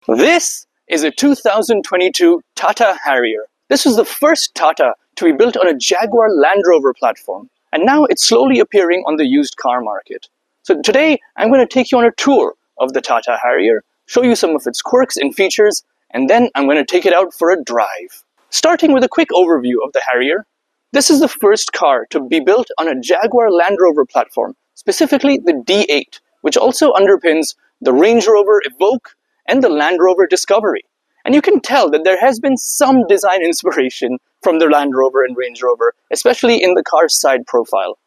This is a 2022 Tata Harrier. This was the first Tata to be built on a Jaguar Land Rover platform, and now it's slowly appearing on the used car market. So today, I'm going to take you on a tour of the Tata Harrier, show you some of its quirks and features, and then I'm going to take it out for a drive. Starting with a quick overview of the Harrier, this is the first car to be built on a Jaguar Land Rover platform, specifically the D8, which also underpins the Range Rover Evoque and the Land Rover Discovery. And you can tell that there has been some design inspiration from the Land Rover and Range Rover, especially in the car's side profile.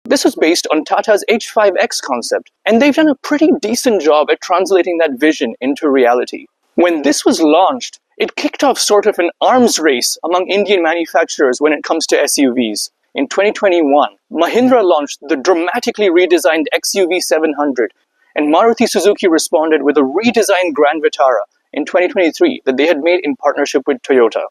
This was based on Tata's H5X concept, and they've done a pretty decent job at translating that vision into reality. When this was launched, it kicked off sort of an arms race among Indian manufacturers when it comes to SUVs. In 2021, Mahindra launched the dramatically redesigned XUV700, and Maruti Suzuki responded with a redesigned Grand Vitara in 2023 that they had made in partnership with Toyota.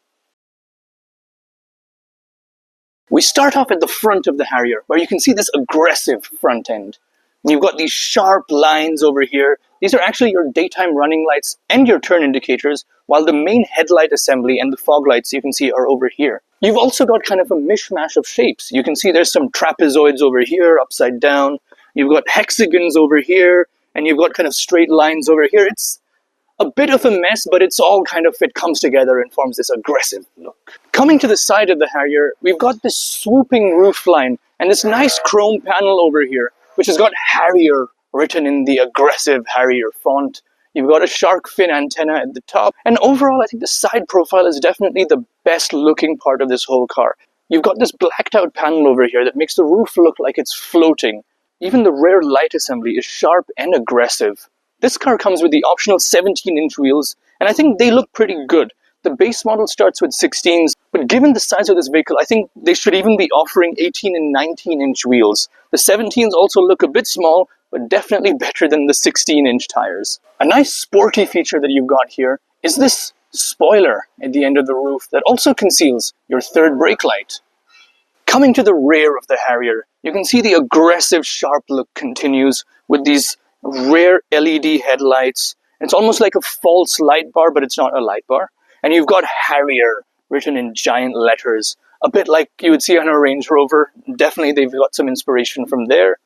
We start off at the front of the Harrier, where you can see this aggressive front end. You've got these sharp lines over here. These are actually your daytime running lights and your turn indicators, while the main headlight assembly and the fog lights you can see are over here. You've also got kind of a mishmash of shapes. You can see there's some trapezoids over here, upside down. You've got hexagons over here, and you've got kind of straight lines over here. It's a bit of a mess, but it's all kind of, it comes together and forms this aggressive look. Coming to the side of the Harrier, we've got this swooping roofline and this nice chrome panel over here, which has got Harrier written in the aggressive Harrier font. You've got a shark fin antenna at the top, and overall I think the side profile is definitely the best looking part of this whole car. You've got this blacked out panel over here that makes the roof look like it's floating. Even the rear light assembly is sharp and aggressive. This car comes with the optional 17-inch wheels, and I think they look pretty good. The base model starts with 16s, but given the size of this vehicle, I think they should even be offering 18 and 19-inch wheels. The 17s also look a bit small, but definitely better than the 16-inch tires. A nice sporty feature that you've got here is this spoiler at the end of the roof that also conceals your third brake light. Coming to the rear of the Harrier, you can see the aggressive sharp look continues with these rare LED headlights. It's almost like a false light bar, but it's not a light bar. And you've got Harrier written in giant letters, a bit like you would see on a Range Rover. Definitely they've got some inspiration from there.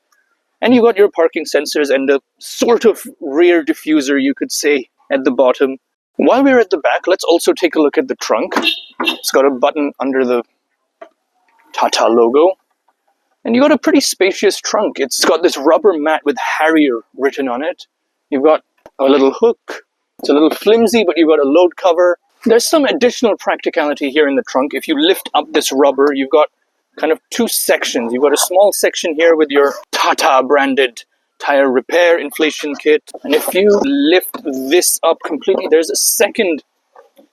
And you've got your parking sensors and a sort of rear diffuser, you could say, at the bottom. While we're at the back, let's also take a look at the trunk. It's got a button under the Tata logo. And you've got a pretty spacious trunk. It's got this rubber mat with Harrier written on it. You've got a little hook. It's a little flimsy, but you've got a load cover. There's some additional practicality here in the trunk. If you lift up this rubber, you've got kind of two sections. You've got a small section here with your Tata branded tire repair inflation kit. And if you lift this up completely, there's a second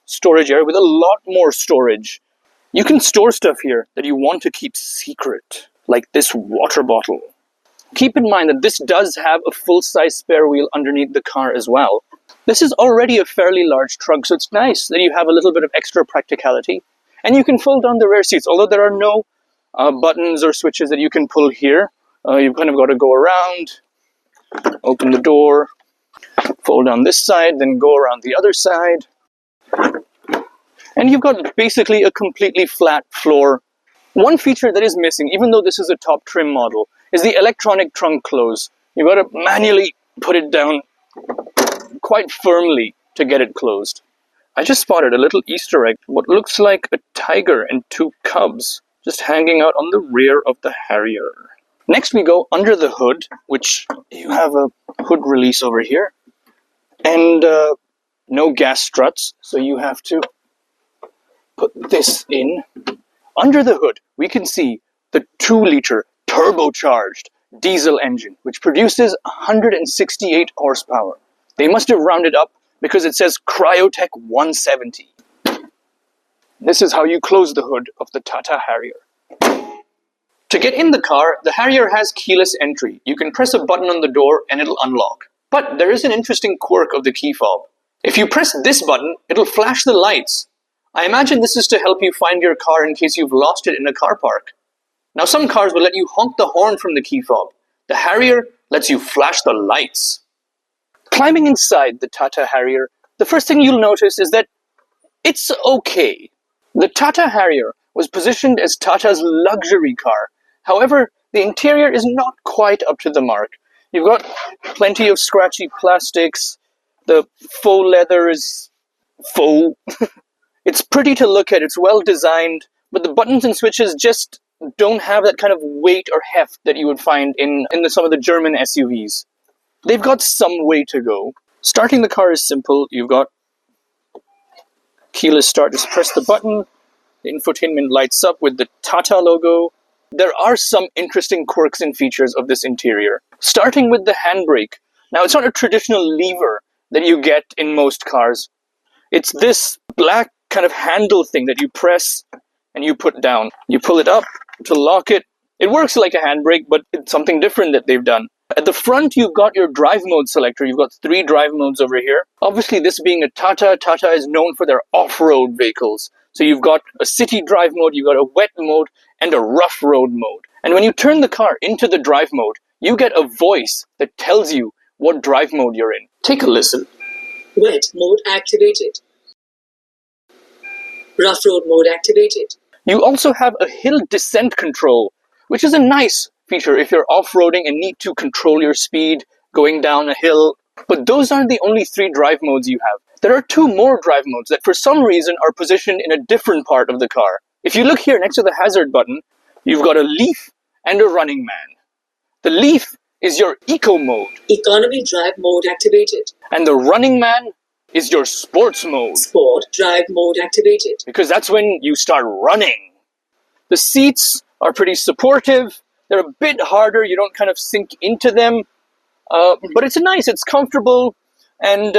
storage area with a lot more storage. You can store stuff here that you want to keep secret, like this water bottle. Keep in mind that this does have a full-size spare wheel underneath the car as well. This is already a fairly large trunk, so it's nice that you have a little bit of extra practicality. And you can fold down the rear seats, although there are no buttons or switches that you can pull here. You've kind of got to go around, open the door, fold down this side, then go around the other side. And you've got basically a completely flat floor. One feature that is missing, even though this is a top trim model, is the electronic trunk close. You've got to manually put it down quite firmly to get it closed. I just spotted a little Easter egg, what looks like a tiger and two cubs just hanging out on the rear of the Harrier. Next we go under the hood, which you have a hood release over here, and no gas struts, so you have to put this in. Under the hood, we can see the 2-liter turbocharged diesel engine, which produces 168 horsepower. They must have rounded up because it says Cryotech 170. This is how you close the hood of the Tata Harrier. To get in the car, the Harrier has keyless entry. You can press a button on the door and it'll unlock. But there is an interesting quirk of the key fob. If you press this button, it'll flash the lights. I imagine this is to help you find your car in case you've lost it in a car park. Now some cars will let you honk the horn from the key fob. The Harrier lets you flash the lights. Climbing inside the Tata Harrier, the first thing you'll notice is that it's okay. The Tata Harrier was positioned as Tata's luxury car. However, the interior is not quite up to the mark. You've got plenty of scratchy plastics. The faux leather is faux. It's pretty to look at, it's well designed, but the buttons and switches just don't have that kind of weight or heft that you would find in some of the German SUVs. They've got some way to go. Starting the car is simple. You've got keyless start. Just press the button. The infotainment lights up with the Tata logo. There are some interesting quirks and features of this interior. Starting with the handbrake. Now, it's not a traditional lever that you get in most cars. It's this black kind of handle thing that you press and you put down. You pull it up to lock it. It works like a handbrake, but it's something different that they've done. At the front, you've got your drive mode selector. You've got 3 drive modes over here. Obviously, this being a Tata, Tata is known for their off-road vehicles. So you've got a city drive mode, you've got a wet mode, and a rough road mode. And when you turn the car into the drive mode, you get a voice that tells you what drive mode you're in. Take a listen. Wet mode activated. Rough road mode activated. You also have a hill descent control, which is a nice feature if you're off-roading and need to control your speed going down a hill. But those aren't the only 3 drive modes you have. There are 2 more drive modes that for some reason are positioned in a different part of the car. If you look here next to the hazard button, you've got a leaf and a running man. The leaf is your eco mode. Economy drive mode activated. And the running man is your sports mode. Sport drive mode activated. Because that's when you start running. The seats are pretty supportive. They're a bit harder. You don't kind of sink into them. But it's nice. It's comfortable and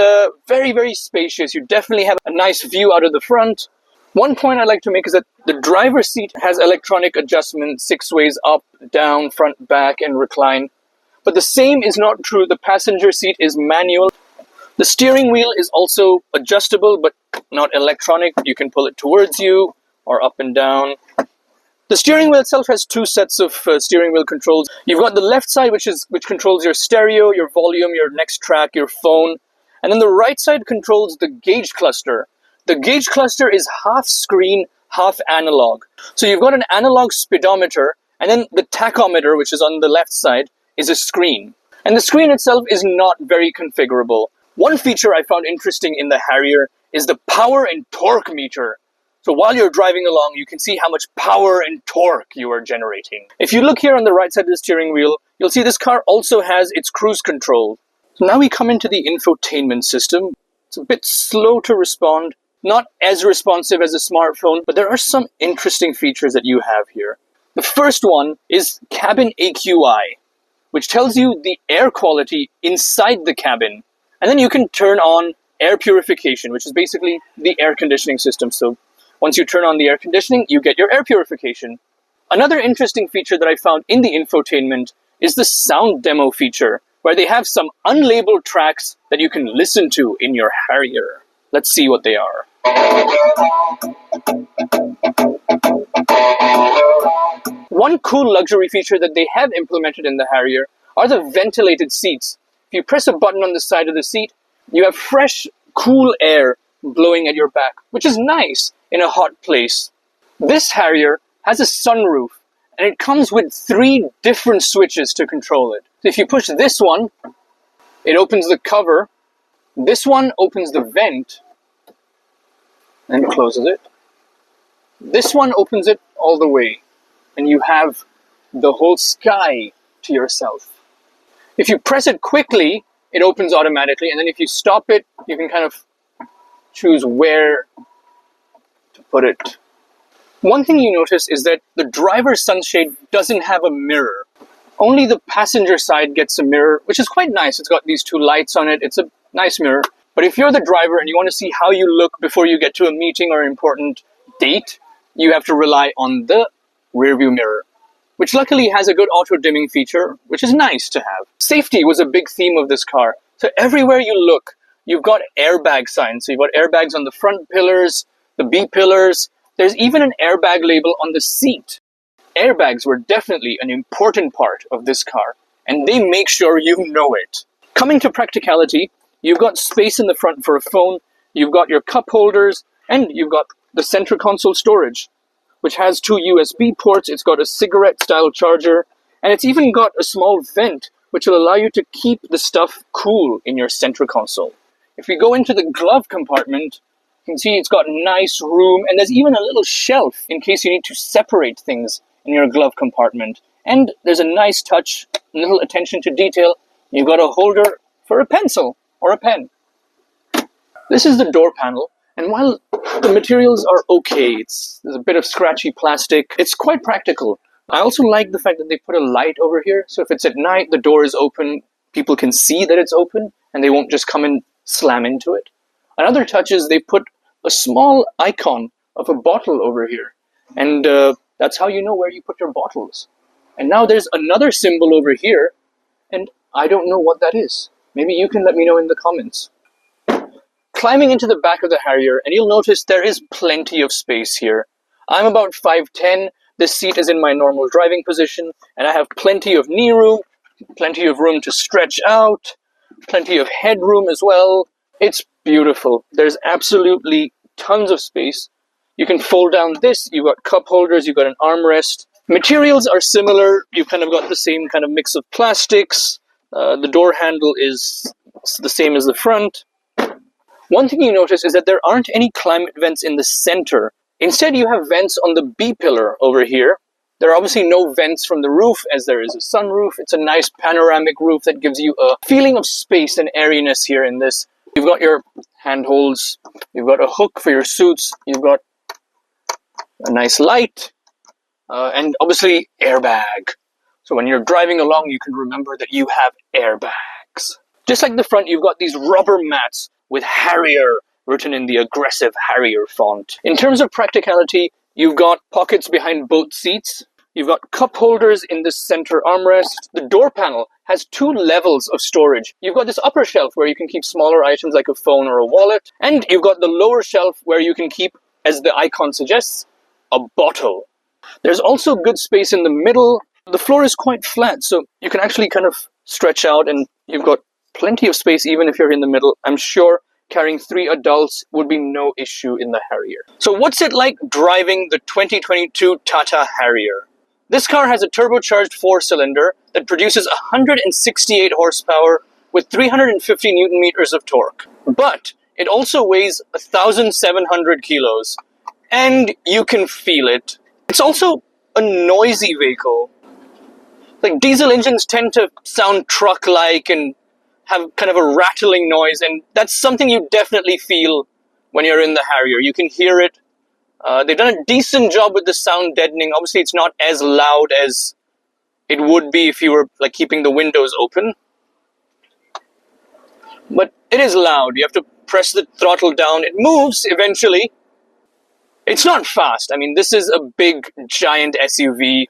very, very spacious. You definitely have a nice view out of the front. One point I'd like to make is that the driver's seat has electronic adjustment 6 ways up, down, front, back, and recline. But the same is not true. The passenger seat is manual. The steering wheel is also adjustable, but not electronic. You can pull it towards you or up and down. The steering wheel itself has 2 sets of steering wheel controls. You've got the left side, which controls your stereo, your volume, your next track, your phone. And then the right side controls the gauge cluster. The gauge cluster is half screen, half analog. So you've got an analog speedometer, and then the tachometer, which is on the left side, is a screen. And the screen itself is not very configurable. One feature I found interesting in the Harrier is the power and torque meter. So while you're driving along, you can see how much power and torque you are generating. If you look here on the right side of the steering wheel, you'll see this car also has its cruise control. So now we come into the infotainment system. It's a bit slow to respond, not as responsive as a smartphone, but there are some interesting features that you have here. The first one is cabin AQI, which tells you the air quality inside the cabin. And then you can turn on air purification, which is basically the air conditioning system. So once you turn on the air conditioning, you get your air purification. Another interesting feature that I found in the infotainment is the sound demo feature, where they have some unlabeled tracks that you can listen to in your Harrier. Let's see what they are. One cool luxury feature that they have implemented in the Harrier are the ventilated seats. If you press a button on the side of the seat, you have fresh, cool air blowing at your back, which is nice in a hot place. This Harrier has a sunroof, and it comes with 3 different switches to control it. So if you push this one, it opens the cover. This one opens the vent and closes it. This one opens it all the way, and you have the whole sky to yourself. If you press it quickly, it opens automatically, and then if you stop it, you can kind of choose where to put it. One thing you notice is that the driver's sunshade doesn't have a mirror. Only the passenger side gets a mirror, which is quite nice. It's got these 2 lights on it. It's a nice mirror. But if you're the driver and you want to see how you look before you get to a meeting or an important date, you have to rely on the rearview mirror, which luckily has a good auto-dimming feature, which is nice to have. Safety was a big theme of this car. So everywhere you look, you've got airbag signs. So you've got airbags on the front pillars, the B pillars. There's even an airbag label on the seat. Airbags were definitely an important part of this car, and they make sure you know it. Coming to practicality, you've got space in the front for a phone, you've got your cup holders, and you've got the center console storage, which has 2 USB ports. It's got a cigarette-style charger, and it's even got a small vent, which will allow you to keep the stuff cool in your center console. If we go into the glove compartment, you can see it's got nice room, and there's even a little shelf in case you need to separate things in your glove compartment. And there's a nice touch, a little attention to detail. You've got a holder for a pencil or a pen. This is the door panel, and while the materials are okay, there's a bit of scratchy plastic, it's quite practical. I also like the fact that they put a light over here, so if it's at night, the door is open, people can see that it's open, and they won't just come and slam into it. Another touch is they put a small icon of a bottle over here, and that's how you know where you put your bottles. And now there's another symbol over here, and I don't know what that is. Maybe you can let me know in the comments. Climbing into the back of the Harrier, and you'll notice there is plenty of space here. I'm about 5'10", this seat is in my normal driving position, and I have plenty of knee room, plenty of room to stretch out, plenty of headroom as well. It's beautiful. There's absolutely tons of space. You can fold down this, you've got cup holders, you've got an armrest. Materials are similar, you've kind of got the same kind of mix of plastics. The door handle is the same as the front. One thing you notice is that there aren't any climate vents in the center. Instead, you have vents on the B-pillar over here. There are obviously no vents from the roof, as there is a sunroof. It's a nice panoramic roof that gives you a feeling of space and airiness here in this. You've got your handholds, you've got a hook for your suits, you've got a nice light, and obviously airbag. So when you're driving along, you can remember that you have airbags. Just like the front, you've got these rubber mats with Harrier written in the aggressive Harrier font. In terms of practicality, you've got pockets behind both seats. You've got cup holders in this center armrest. The door panel has 2 levels of storage. You've got this upper shelf where you can keep smaller items like a phone or a wallet. And you've got the lower shelf where you can keep, as the icon suggests, a bottle. There's also good space in the middle. The floor is quite flat, so you can actually kind of stretch out, and you've got plenty of space even if you're in the middle. I'm sure carrying 3 adults would be no issue in the Harrier. So what's it like driving the 2022 Tata Harrier? This car has a turbocharged 4-cylinder that produces 168 horsepower with 350 Newton meters of torque. But it also weighs 1,700 kilos, and you can feel it. It's also a noisy vehicle. Like, diesel engines tend to sound truck-like and have kind of a rattling noise, and that's something you definitely feel when you're in the Harrier. You can hear it. They've done a decent job with the sound deadening. Obviously, it's not as loud as it would be if you were like keeping the windows open. But it is loud. You have to press the throttle down. It moves eventually. It's not fast. I mean, this is a big, giant SUV.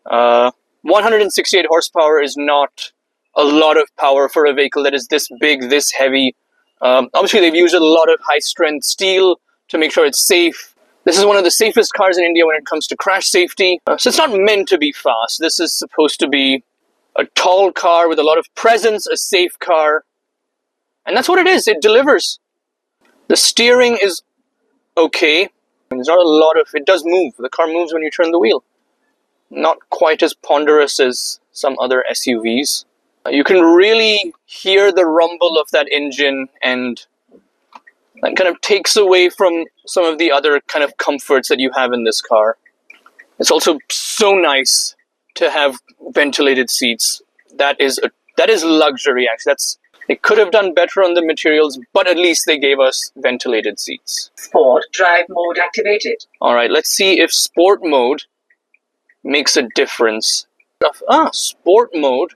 168 horsepower is not a lot of power for a vehicle that is this big, this heavy. Obviously, they've used a lot of high-strength steel to make sure it's safe. This is one of the safest cars in India when it comes to crash safety. So it's not meant to be fast. This is supposed to be a tall car with a lot of presence, a safe car. And that's what it is. It delivers. The steering is okay. There's not a lot of... It does move. The car moves when you turn the wheel. Not quite as ponderous as some other SUVs. You can really hear the rumble of that engine, and that kind of takes away from some of the other kind of comforts that you have in this car. It's also so nice to have ventilated seats. That is luxury, actually. They could have done better on the materials, but at least they gave us ventilated seats. Sport drive mode activated. Alright, let's see if sport mode makes a difference. Sport mode.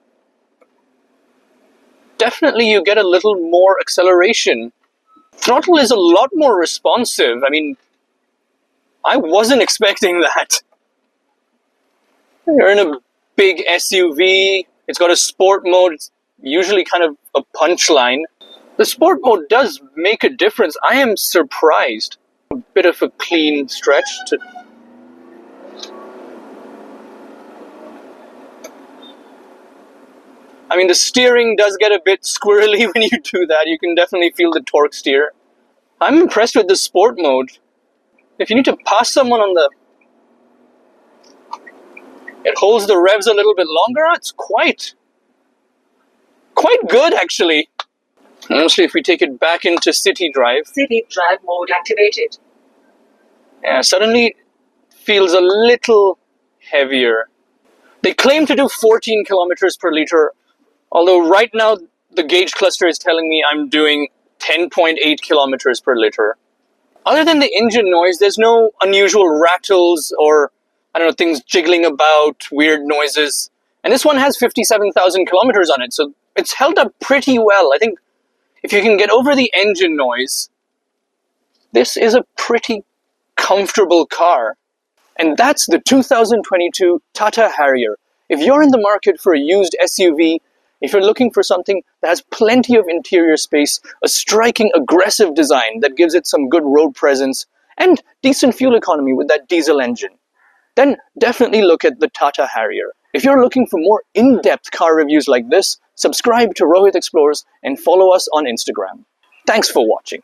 Definitely you get a little more acceleration. Throttle is a lot more responsive. I mean, I wasn't expecting that. You're in a big SUV. It's got a sport mode. It's usually kind of a punchline. The sport mode does make a difference. I am surprised. A bit of a clean stretch to... I mean, the steering does get a bit squirrely when you do that. You can definitely feel the torque steer. I'm impressed with the sport mode. If you need to pass someone on the... It holds the revs a little bit longer. It's quite good, actually. Mostly if we take it back into city drive. City drive mode activated. Yeah, suddenly feels a little heavier. They claim to do 14 kilometers per liter, although right now the gauge cluster is telling me I'm doing 10.8 kilometers per liter. Other than the engine noise, there's no unusual rattles or, I don't know, things jiggling about, weird noises. And this one has 57,000 kilometers on it, so it's held up pretty well. I think if you can get over the engine noise, this is a pretty comfortable car. And that's the 2022 Tata Harrier. If you're in the market for a used SUV, if you're looking for something that has plenty of interior space, a striking, aggressive design that gives it some good road presence, and decent fuel economy with that diesel engine, then definitely look at the Tata Harrier. If you're looking for more in-depth car reviews like this, subscribe to Rohit Explores and follow us on Instagram. Thanks for watching.